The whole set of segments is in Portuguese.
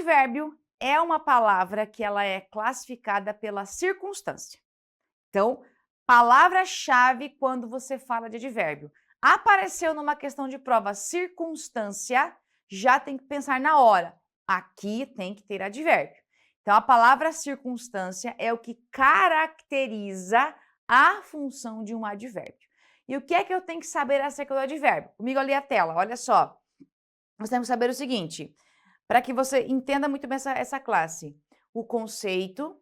advérbio é uma palavra que ela é classificada pela circunstância. Então, palavra-chave quando você fala de advérbio. Apareceu numa questão de prova circunstância, já tem que pensar na hora. Aqui tem que ter advérbio. Então, a palavra circunstância é o que caracteriza a função de um advérbio. E o que é que eu tenho que saber acerca do advérbio? Comigo ali a tela, olha só. Nós temos que saber o seguinte, para que você entenda muito bem essa classe. O conceito,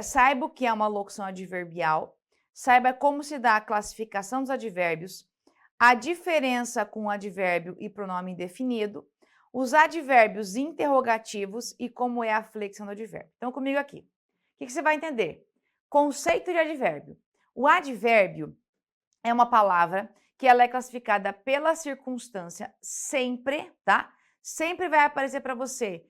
saiba o que é uma locução adverbial, saiba como se dá a classificação dos advérbios, a diferença com o advérbio e pronome indefinido, os advérbios interrogativos e como é a flexão do advérbio. Então, comigo aqui. O que você vai entender? Conceito de advérbio. O advérbio é uma palavra que ela é classificada pela circunstância sempre, tá? Sempre vai aparecer para você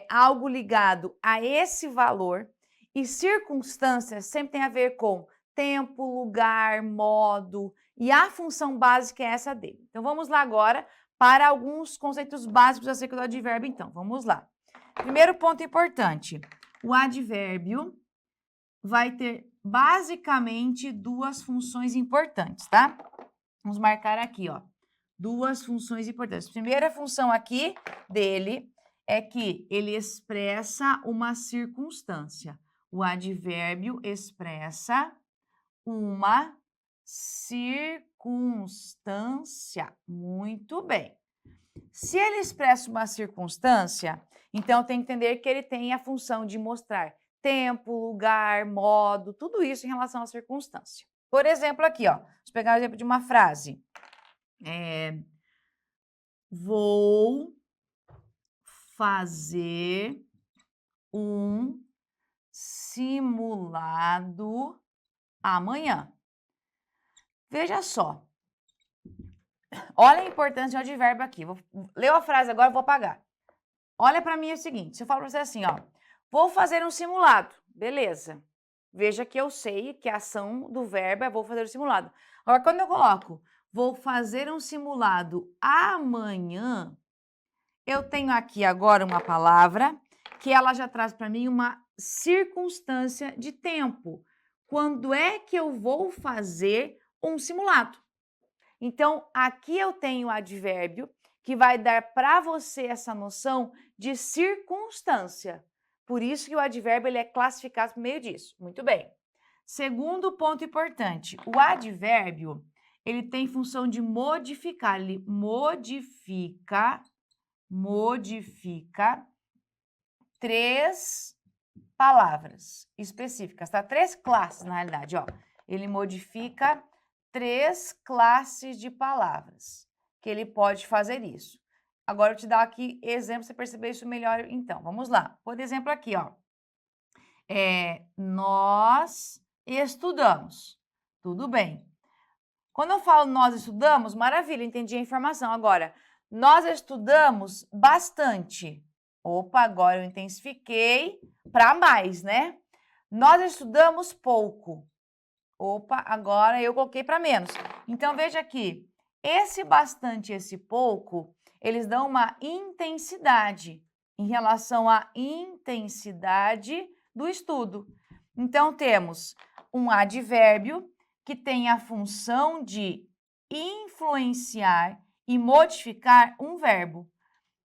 algo ligado a esse valor e circunstância sempre tem a ver com tempo, lugar, modo e a função básica é essa dele. Então, vamos lá agora para alguns conceitos básicos acerca do advérbio, então. Vamos lá. Primeiro ponto importante. O advérbio vai ter basicamente duas funções importantes, tá? Vamos marcar aqui, ó. Duas funções importantes. Primeira função aqui dele é que ele expressa uma circunstância. O advérbio expressa uma circunstância. Muito bem. Se ele expressa uma circunstância, então tem que entender que ele tem a função de mostrar tempo, lugar, modo, tudo isso em relação à circunstância. Por exemplo, aqui, ó, vamos pegar o exemplo de uma frase. Vou fazer um simulado amanhã. Veja só. Olha a importância de um advérbio aqui. Leu a frase agora, vou apagar. Olha para mim o seguinte, se eu falo para você assim, ó, vou fazer um simulado, beleza. Veja que eu sei que a ação do verbo é vou fazer o simulado. Agora, quando eu coloco vou fazer um simulado amanhã, eu tenho aqui agora uma palavra que ela já traz para mim uma circunstância de tempo. Quando é que eu vou fazer um simulado? Então, aqui eu tenho o advérbio que vai dar para você essa noção de circunstância. Por isso que o advérbio ele é classificado por meio disso. Muito bem. Segundo ponto importante, o advérbio ele tem função de modificar. Ele modifica três palavras específicas, tá? Três classes, na realidade, ó. Ele modifica três classes de palavras que ele pode fazer isso. Agora, eu te dar aqui exemplo para você perceber isso melhor, então. Vamos lá. Por exemplo, aqui, ó. Nós estudamos. Tudo bem. Quando eu falo nós estudamos, maravilha, entendi a informação. Agora, nós estudamos bastante. Opa, agora eu intensifiquei para mais, né? Nós estudamos pouco. Opa, agora eu coloquei para menos. Então, veja aqui, esse bastante e esse pouco, eles dão uma intensidade em relação à intensidade do estudo. Então, temos um advérbio que tem a função de influenciar e modificar um verbo.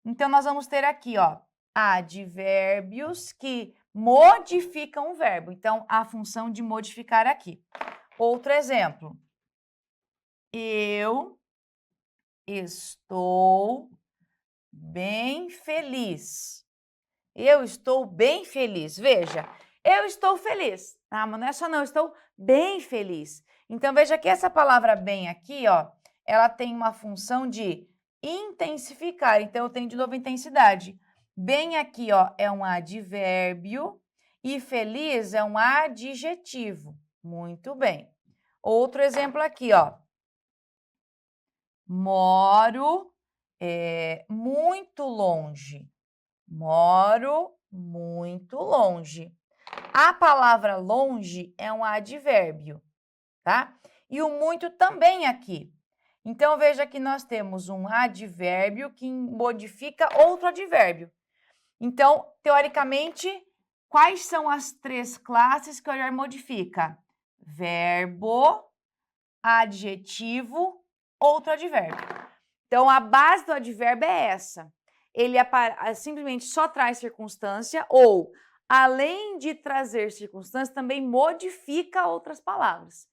Então, nós vamos ter aqui, ó, advérbios que modificam um verbo. Então, a função de modificar aqui. Outro exemplo. Eu estou bem feliz. Eu estou bem feliz. Veja, eu estou feliz. Ah, mas não é só não, eu estou bem feliz. Então, veja que essa palavra bem aqui, ó, ela tem uma função de intensificar. Então, eu tenho de novo intensidade. Bem aqui, ó, é um advérbio e feliz é um adjetivo. Muito bem. Outro exemplo aqui, ó. Moro muito longe. Moro muito longe. A palavra longe é um advérbio, tá? E o muito também aqui. Então, veja que nós temos um advérbio que modifica outro advérbio. Então, teoricamente, quais são as 3 classes que o advérbio modifica? Verbo, adjetivo, outro advérbio. Então, a base do advérbio é essa. Ele simplesmente só traz circunstância ou, além de trazer circunstância, também modifica outras palavras.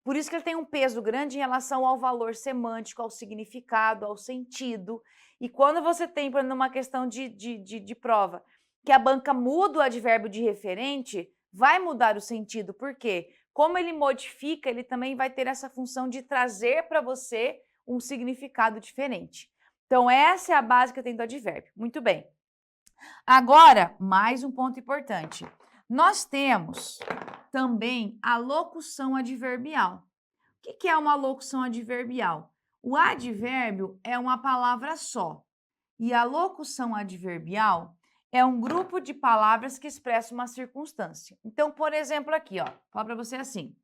Por isso que ele tem um peso grande em relação ao valor semântico, ao significado, ao sentido. E quando você tem, por exemplo, uma questão de prova, que a banca muda o advérbio de referente, vai mudar o sentido. Por quê? Como ele modifica, ele também vai ter essa função de trazer para você um significado diferente. Então, essa é a base que eu tenho do advérbio. Muito bem. Agora, mais um ponto importante. Nós temos também a locução adverbial. O que é uma locução adverbial? O advérbio é uma palavra só. E a locução adverbial é um grupo de palavras que expressam uma circunstância. Então, por exemplo, aqui, ó, vou falar para você assim.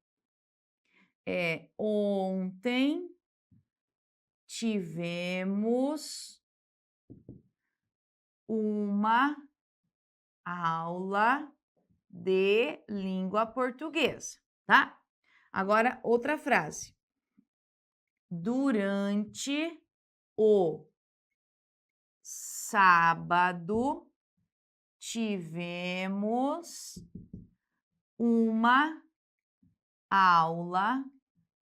Ontem tivemos uma aula de língua portuguesa, tá? Agora, outra frase. Durante o sábado, tivemos uma aula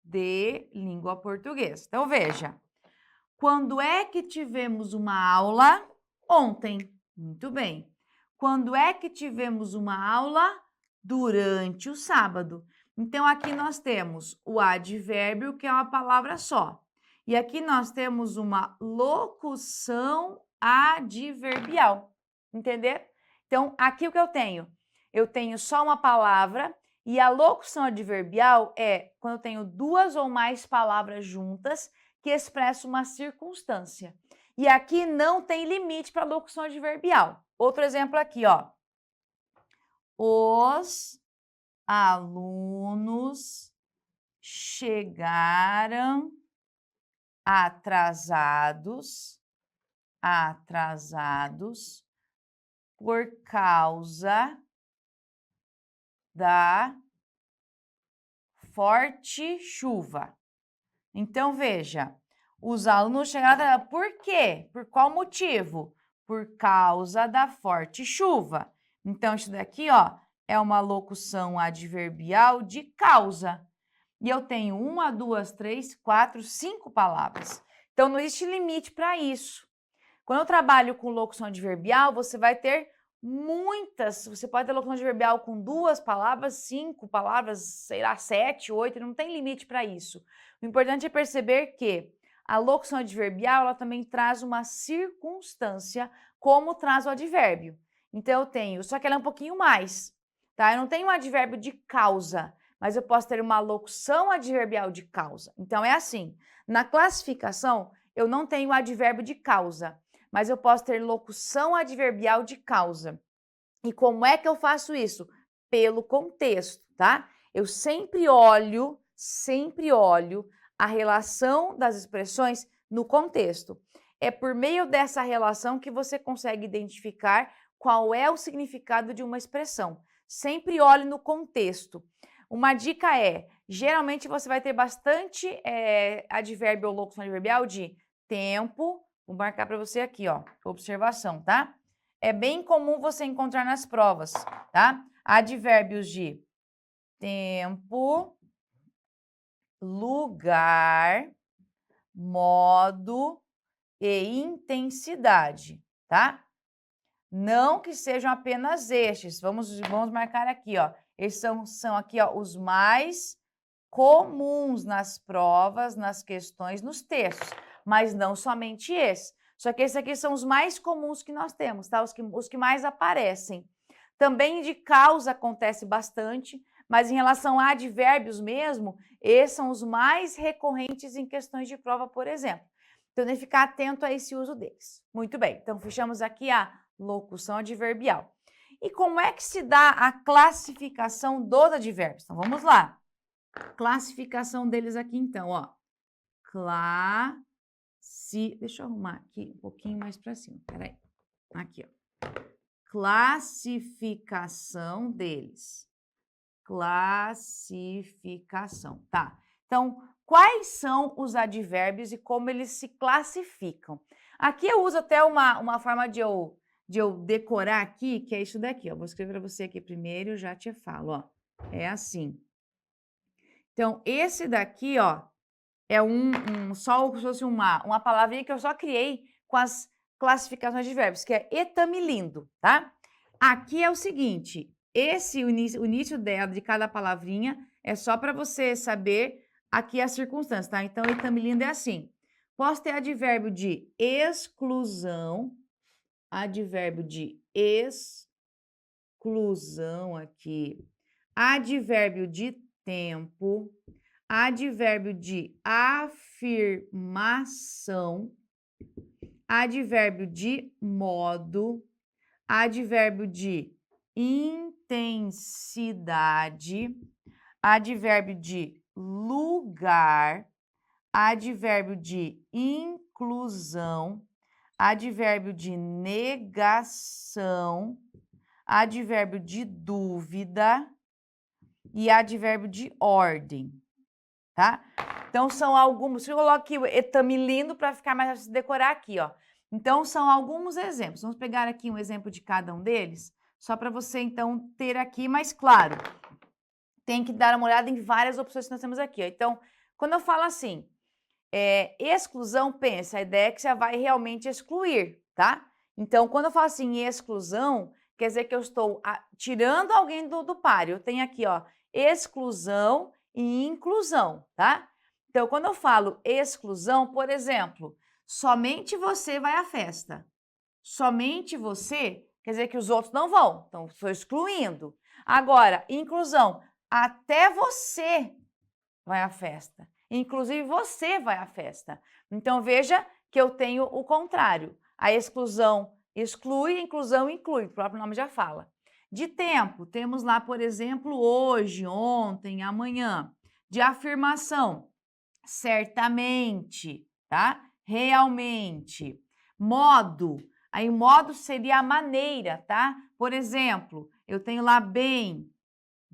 de língua portuguesa. Então, veja. Quando é que tivemos uma aula? Ontem. Muito bem. Quando é que tivemos uma aula? Durante o sábado. Então, aqui nós temos o advérbio, que é uma palavra só. E aqui nós temos uma locução adverbial. Entender? Então, aqui o que eu tenho? Eu tenho só uma palavra e a locução adverbial é quando eu tenho 2 ou mais palavras juntas que expressam uma circunstância. E aqui não tem limite para locução adverbial. Outro exemplo aqui, ó. Os alunos chegaram atrasados por causa da forte chuva. Então, veja, os alunos chegaram... Por quê? Por qual motivo? Por causa da forte chuva. Então, isso daqui, ó, é uma locução adverbial de causa. E eu tenho 1, 2, 3, 4, 5 palavras. Então, não existe limite para isso. Quando eu trabalho com locução adverbial, você vai ter muitas. Você pode ter locução adverbial com 2 palavras, 5 palavras, sei lá, 7, 8, não tem limite para isso. O importante é perceber que a locução adverbial ela também traz uma circunstância, como traz o advérbio. Então, eu tenho, só que ela é um pouquinho mais, tá? Eu não tenho um advérbio de causa, mas eu posso ter uma locução adverbial de causa. Então, é assim, na classificação, eu não tenho advérbio de causa, mas eu posso ter locução adverbial de causa. E como é que eu faço isso? Pelo contexto, tá? Eu sempre olho a relação das expressões no contexto. É por meio dessa relação que você consegue identificar qual é o significado de uma expressão. Sempre olhe no contexto. Uma dica é, geralmente você vai ter bastante advérbio ou locução adverbial de tempo. Vou marcar para você aqui, ó, observação, tá? É bem comum você encontrar nas provas, tá? Advérbios de tempo, lugar, modo e intensidade, tá? Não que sejam apenas estes. Vamos marcar aqui, ó. Esses são aqui, ó, os mais comuns nas provas, nas questões, nos textos, mas não somente esses. Só que esses aqui são os mais comuns que nós temos, tá? Os que mais aparecem. Também de causa acontece bastante, mas em relação a advérbios mesmo, esses são os mais recorrentes em questões de prova, por exemplo. Então, tem que ficar atento a esse uso deles. Muito bem, então fechamos aqui a locução adverbial. E como é que se dá a classificação dos advérbios? Então, vamos lá. Classificação deles aqui, então, ó. Deixa eu arrumar aqui um pouquinho mais para cima, peraí. Aqui, ó. classificação deles. Classificação, tá? Então, quais são os advérbios e como eles se classificam? Aqui eu uso até uma forma de eu decorar aqui, que é isso daqui, ó. Vou escrever para você aqui primeiro e já te falo, ó. É assim. Então, esse daqui, ó, é só como se fosse uma palavrinha que eu só criei com as classificações de verbos, que é etamilindo, tá? Aqui é o seguinte, o início dela, de cada palavrinha, é só para você saber aqui a circunstância, tá? Então, etamilindo é assim. Posso ter advérbio de exclusão, advérbio de exclusão aqui, advérbio de tempo, advérbio de afirmação, advérbio de modo, advérbio de intensidade, advérbio de lugar, advérbio de inclusão, advérbio de negação, advérbio de dúvida e advérbio de ordem, tá? Então, são alguns, eu coloco aqui o etamilindo para ficar mais fácil de decorar aqui, ó. Então, são alguns exemplos. Vamos pegar aqui um exemplo de cada um deles, só para você, então, ter aqui mais claro. Tem que dar uma olhada em várias opções que nós temos aqui, ó. Então, quando eu falo assim, exclusão, pensa, a ideia é que você vai realmente excluir, tá? Então, quando eu falo assim, exclusão, quer dizer que eu estou tirando alguém do páreo. Eu tenho aqui, ó, exclusão e inclusão, tá? Então, quando eu falo exclusão, por exemplo, somente você vai à festa. Somente você, quer dizer que os outros não vão. Então, estou excluindo. Agora, inclusão, até você vai à festa. Inclusive, você vai à festa. Então, veja que eu tenho o contrário. A exclusão exclui, a inclusão inclui. O próprio nome já fala. De tempo, temos lá, por exemplo, hoje, ontem, amanhã. De afirmação, certamente, tá? Realmente. Modo, aí modo seria a maneira, tá? Por exemplo, eu tenho lá bem,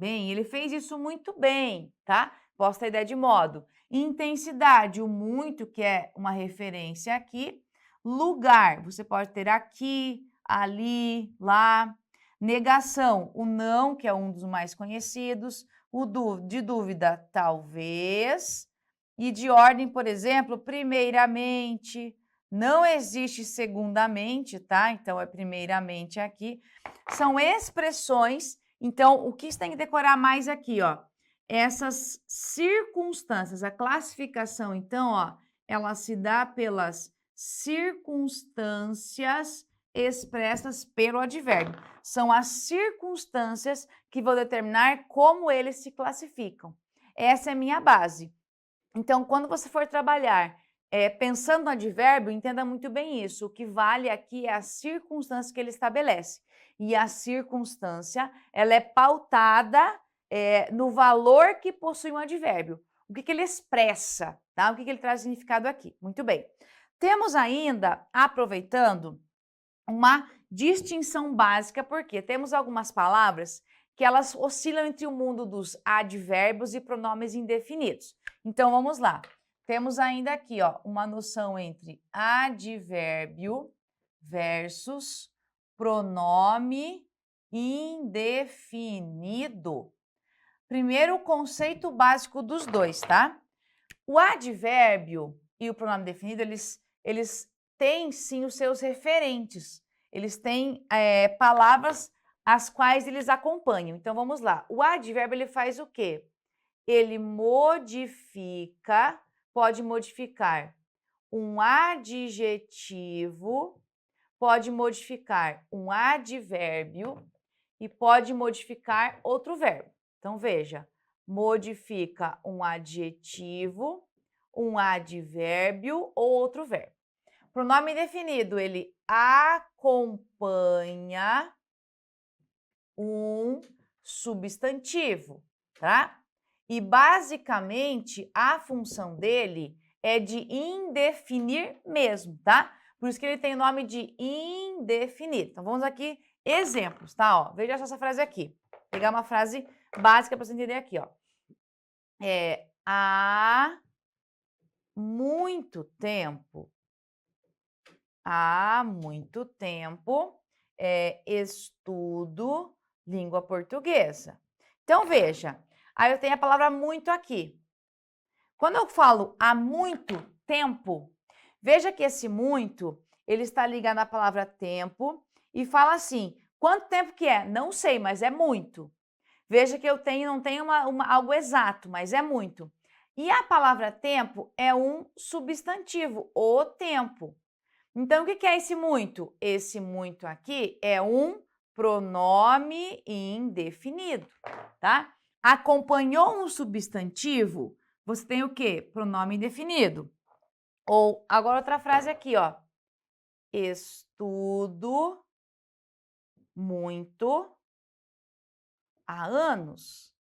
ele fez isso muito bem, tá? Posso ter ideia de modo. Intensidade, o muito, que é uma referência aqui. Lugar, você pode ter aqui, ali, lá. Negação, o não, que é um dos mais conhecidos. O de dúvida, talvez. E de ordem, por exemplo, primeiramente. Não existe segundamente, tá? Então, é primeiramente aqui. São expressões. Então, o que você tem que decorar mais aqui, ó? Essas circunstâncias, a classificação, então, ó, ela se dá pelas circunstâncias expressas pelo advérbio. São as circunstâncias que vão determinar como eles se classificam. Essa é a minha base. Então, quando você for trabalhar pensando no advérbio, entenda muito bem isso. O que vale aqui é a circunstância que ele estabelece. E a circunstância, ela é pautada no valor que possui um advérbio. O que ele expressa, tá? O que ele traz significado aqui. Muito bem. Temos ainda, aproveitando, uma distinção básica, porque temos algumas palavras que elas oscilam entre o mundo dos advérbios e pronomes indefinidos. Então, vamos lá. Temos ainda aqui, ó, uma noção entre advérbio versus pronome indefinido. Primeiro, o conceito básico dos dois, tá? O advérbio e o pronome definido, eles têm, sim, os seus referentes. Eles têm palavras as quais eles acompanham. Então, vamos lá. O advérbio, ele faz o quê? Ele modifica, pode modificar um adjetivo, pode modificar um advérbio e pode modificar outro verbo. Então, veja, modifica um adjetivo, um advérbio ou outro verbo. Pronome indefinido, ele acompanha um substantivo, tá? E, basicamente, a função dele é de indefinir mesmo, tá? Por isso que ele tem o nome de indefinido. Então, vamos aqui exemplos, tá? Ó, veja só essa frase aqui. Vou pegar uma frase básica para você entender aqui, ó. Há muito tempo, estudo língua portuguesa. Então, veja, aí eu tenho a palavra muito aqui. Quando eu falo há muito tempo, veja que esse muito, ele está ligado à palavra tempo e fala assim, quanto tempo que é? Não sei, mas é muito. Veja que eu não tenho algo exato, mas é muito. E a palavra tempo é um substantivo, o tempo. Então, o que é esse muito? Esse muito aqui é um pronome indefinido, tá? Acompanhou um substantivo, você tem o quê? Pronome indefinido. Ou, agora outra frase aqui, ó. Estudo muito há anos.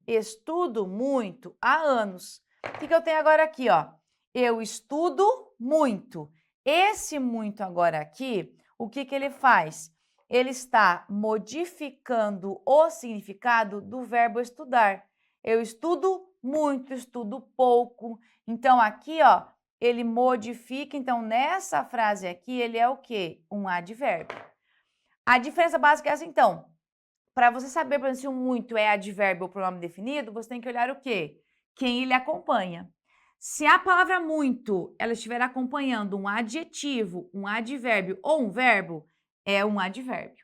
Estudo muito há anos. O que eu tenho agora aqui, ó? Eu estudo muito. Esse muito agora aqui, o que ele faz? Ele está modificando o significado do verbo estudar. Eu estudo muito, estudo pouco. Então, aqui, ó, ele modifica. Então, nessa frase aqui, ele é o quê? Um advérbio. A diferença básica é essa, então. Para você saber, por exemplo, se o muito é advérbio ou pronome definido, você tem que olhar o quê? Quem ele acompanha. Se a palavra muito, ela estiver acompanhando um adjetivo, um advérbio ou um verbo, é um advérbio.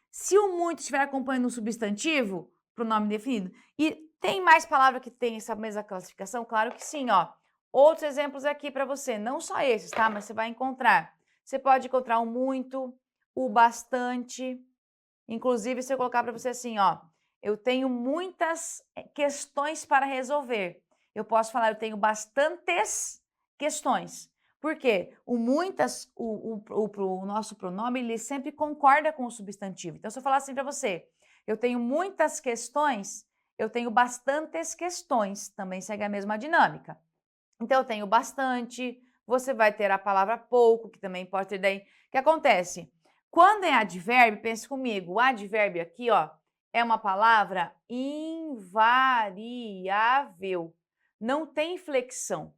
Se o muito estiver acompanhando um substantivo, pronome definido, e tem mais palavra que tem essa mesma classificação? Claro que sim, ó. Outros exemplos aqui para você, não só esses, tá? Mas você vai encontrar. Você pode encontrar o muito, o bastante. Inclusive, se eu colocar para você assim, ó, eu tenho muitas questões para resolver. Eu posso falar, eu tenho bastantes questões. Por quê? O nosso pronome, ele sempre concorda com o substantivo. Então, se eu falar assim para você, eu tenho muitas questões, eu tenho bastantes questões, também segue a mesma dinâmica. Então, eu tenho bastante, você vai ter a palavra pouco, que também pode ter daí. O que acontece? Quando é advérbio, pense comigo, o advérbio aqui, ó, é uma palavra invariável. Não tem flexão.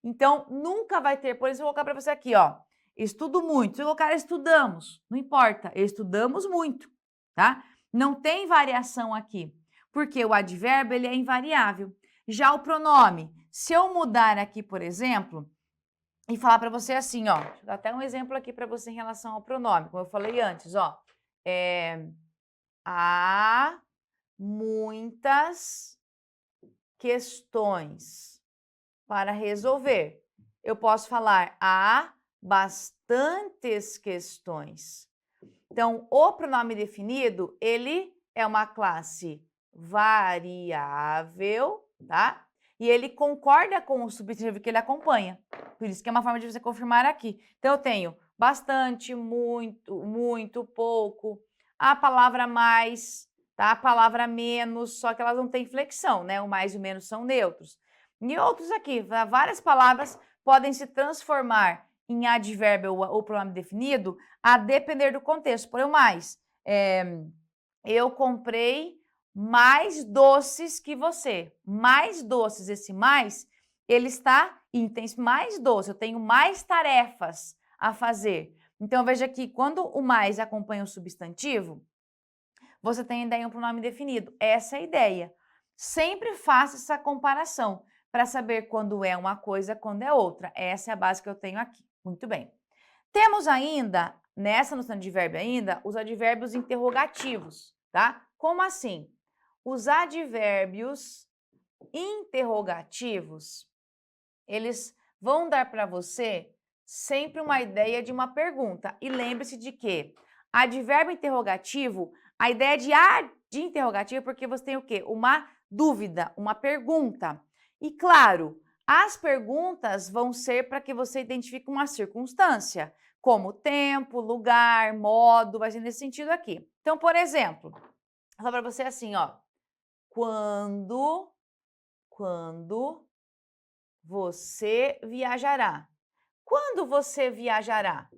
Então, nunca vai ter, por isso eu vou colocar para você aqui, ó, estudo muito. Se eu colocar estudamos, não importa, estudamos muito, tá? Não tem variação aqui, porque o advérbio, ele é invariável. Já o pronome, se eu mudar aqui, por exemplo, e falar para você assim, ó, deixa eu dar até um exemplo aqui para você em relação ao pronome, como eu falei antes, ó, há muitas questões para resolver. Eu posso falar há bastantes questões. Então, o pronome definido, ele é uma classe variável, tá? E ele concorda com o substantivo que ele acompanha. Por isso que é uma forma de você confirmar aqui. Então, eu tenho bastante, muito, muito, pouco. A palavra mais, tá? A palavra menos, só que elas não têm flexão, né? O mais e o menos são neutros. E outros aqui, várias palavras podem se transformar em advérbio ou pronome definido a depender do contexto. Por exemplo, mais, eu comprei mais doces que você. Mais doces, esse mais, ele está intenso, mais doce, eu tenho mais tarefas a fazer. Então, veja aqui, quando o mais acompanha o substantivo, você tem daí um pronome definido. Essa é a ideia. Sempre faça essa comparação para saber quando é uma coisa, quando é outra. Essa é a base que eu tenho aqui. Muito bem. Temos ainda, nessa noção de verbo ainda, os advérbios interrogativos, tá? Como assim? Os advérbios interrogativos, eles vão dar para você sempre uma ideia de uma pergunta. E lembre-se de que advérbio interrogativo, a ideia de interrogativo, porque você tem o quê? Uma dúvida, uma pergunta. E claro, as perguntas vão ser para que você identifique uma circunstância, como tempo, lugar, modo, vai ser nesse sentido aqui. Então, por exemplo, só para você assim, ó. Quando você viajará? Quando você viajará?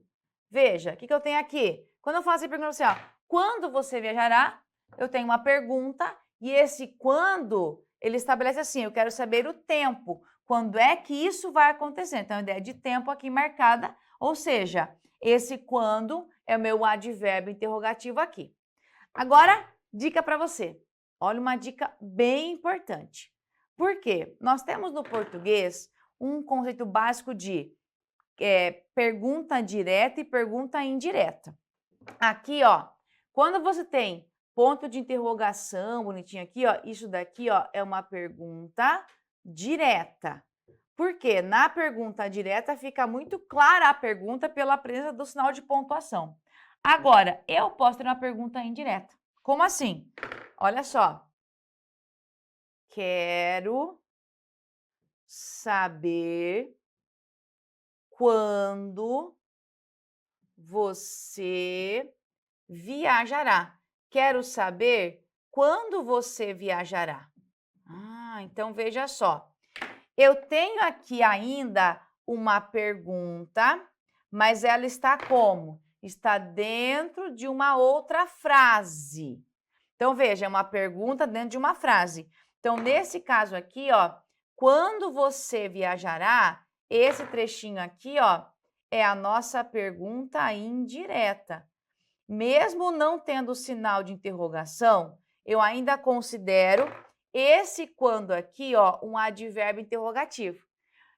Veja, o que eu tenho aqui? Quando eu faço a pergunta assim, ó, Quando você viajará? Eu tenho uma pergunta e esse quando, ele estabelece assim, eu quero saber o tempo. Quando é que isso vai acontecer? Então, a ideia de tempo aqui marcada, ou seja, esse quando é o meu advérbio interrogativo aqui. Agora, dica para você. Olha uma dica bem importante. Por quê? Nós temos no português um conceito básico de pergunta direta e pergunta indireta. Aqui, ó, quando você tem ponto de interrogação bonitinho aqui, ó, isso daqui, ó, é uma pergunta direta. Por quê? Na pergunta direta fica muito clara a pergunta pela presença do sinal de pontuação. Agora, eu posso ter uma pergunta indireta. Como assim? Olha só. Quero saber quando você viajará. Quero saber quando você viajará. Então veja só. Eu tenho aqui ainda uma pergunta, mas ela está como? Está dentro de uma outra frase. Então veja, é uma pergunta dentro de uma frase. Então nesse caso aqui, ó, quando você viajará, esse trechinho aqui, ó, é a nossa pergunta indireta. Mesmo não tendo sinal de interrogação, eu ainda considero esse quando aqui, ó, um advérbio interrogativo.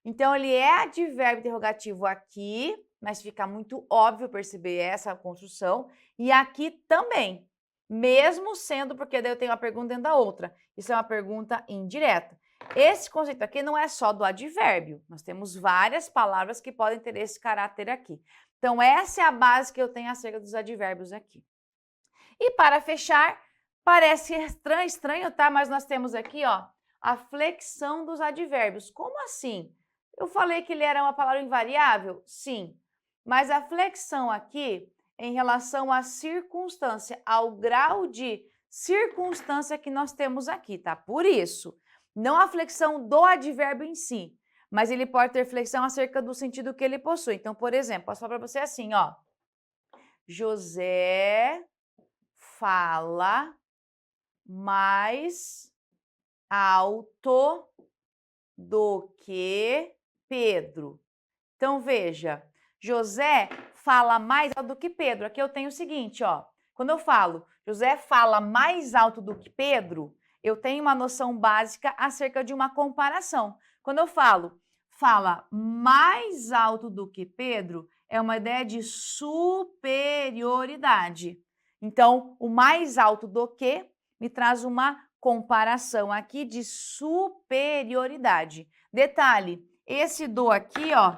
Então, ele é advérbio interrogativo aqui, mas fica muito óbvio perceber essa construção, e aqui também, mesmo sendo, porque daí eu tenho uma pergunta dentro da outra. Isso é uma pergunta indireta. Esse conceito aqui não é só do advérbio, nós temos várias palavras que podem ter esse caráter aqui. Então, essa é a base que eu tenho acerca dos advérbios aqui. E para fechar, parece estranho, tá? Mas nós temos aqui, ó, a flexão dos advérbios. Como assim? Eu falei que ele era uma palavra invariável? Sim. Mas a flexão aqui, em relação à circunstância, ao grau de circunstância que nós temos aqui, tá? Por isso, não a flexão do advérbio em si, mas ele pode ter flexão acerca do sentido que ele possui. Então, por exemplo, posso falar para você assim, ó. José fala mais alto do que Pedro. Então, veja, José fala mais alto do que Pedro. Aqui eu tenho o seguinte, ó. Quando eu falo José fala mais alto do que Pedro, eu tenho uma noção básica acerca de uma comparação. Quando eu falo fala mais alto do que Pedro, é uma ideia de superioridade. Então, o mais alto do que me traz uma comparação aqui de superioridade. Detalhe, esse do aqui, ó,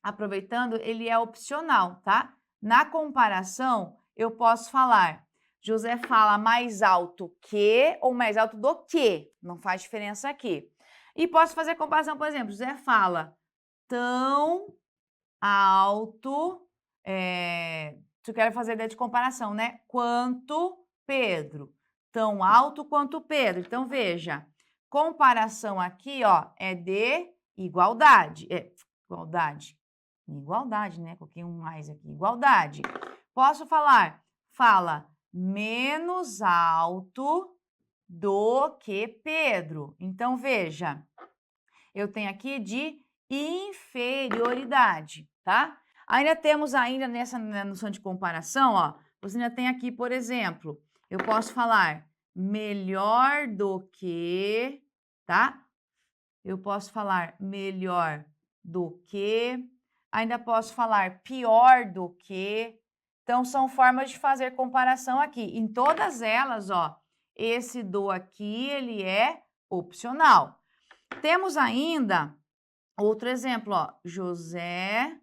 aproveitando, ele é opcional, tá? Na comparação, eu posso falar José fala mais alto que ou mais alto do que. Não faz diferença aqui. E posso fazer comparação, por exemplo, José fala tão alto, se eu quero fazer ideia de comparação, né? Quanto Pedro. Tão alto quanto Pedro. Então, veja, comparação aqui, ó, é de igualdade. Igualdade, né? Coloquei um mais aqui. Igualdade. Posso falar, fala menos alto do que Pedro. Então, veja, eu tenho aqui de inferioridade, tá? Ainda temos nessa noção de comparação, ó, você ainda tem aqui, por exemplo, eu posso falar melhor do que, tá? Eu posso falar melhor do que, ainda posso falar pior do que. Então, são formas de fazer comparação aqui. Em todas elas, ó, esse do aqui, ele é opcional. Temos ainda outro exemplo, ó. José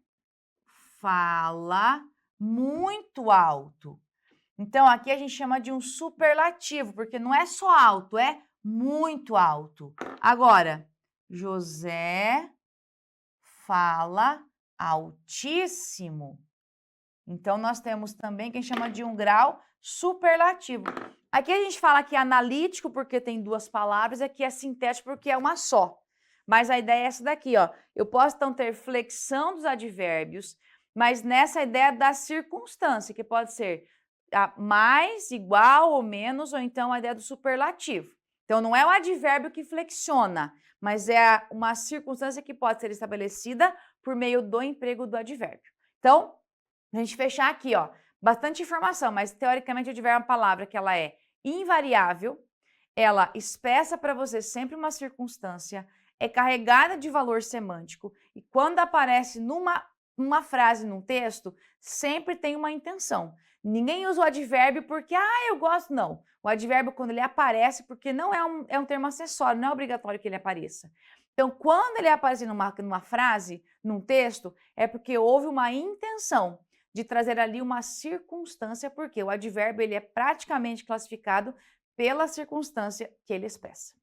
fala muito alto. Então, aqui a gente chama de um superlativo, porque não é só alto, é muito alto. Agora, José fala altíssimo. Então, nós temos também quem chama de um grau superlativo. Aqui a gente fala que é analítico porque tem duas palavras, aqui é sintético porque é uma só. Mas a ideia é essa daqui, ó. Eu posso, então, ter flexão dos advérbios, mas nessa ideia da circunstância, que pode ser mais, igual ou menos, ou então a ideia do superlativo. Então, não é o advérbio que flexiona, mas é uma circunstância que pode ser estabelecida por meio do emprego do advérbio. Então, a gente fechar aqui, ó, bastante informação, mas teoricamente o advérbio é uma palavra que ela é invariável, ela expressa para você sempre uma circunstância, é carregada de valor semântico e quando aparece numa frase, num texto, sempre tem uma intenção. Ninguém usa o advérbio porque, eu gosto, não. O advérbio, quando ele aparece, porque não é um termo acessório, não é obrigatório que ele apareça. Então, quando ele aparece numa frase, num texto, é porque houve uma intenção de trazer ali uma circunstância, porque o advérbio ele é praticamente classificado pela circunstância que ele expressa.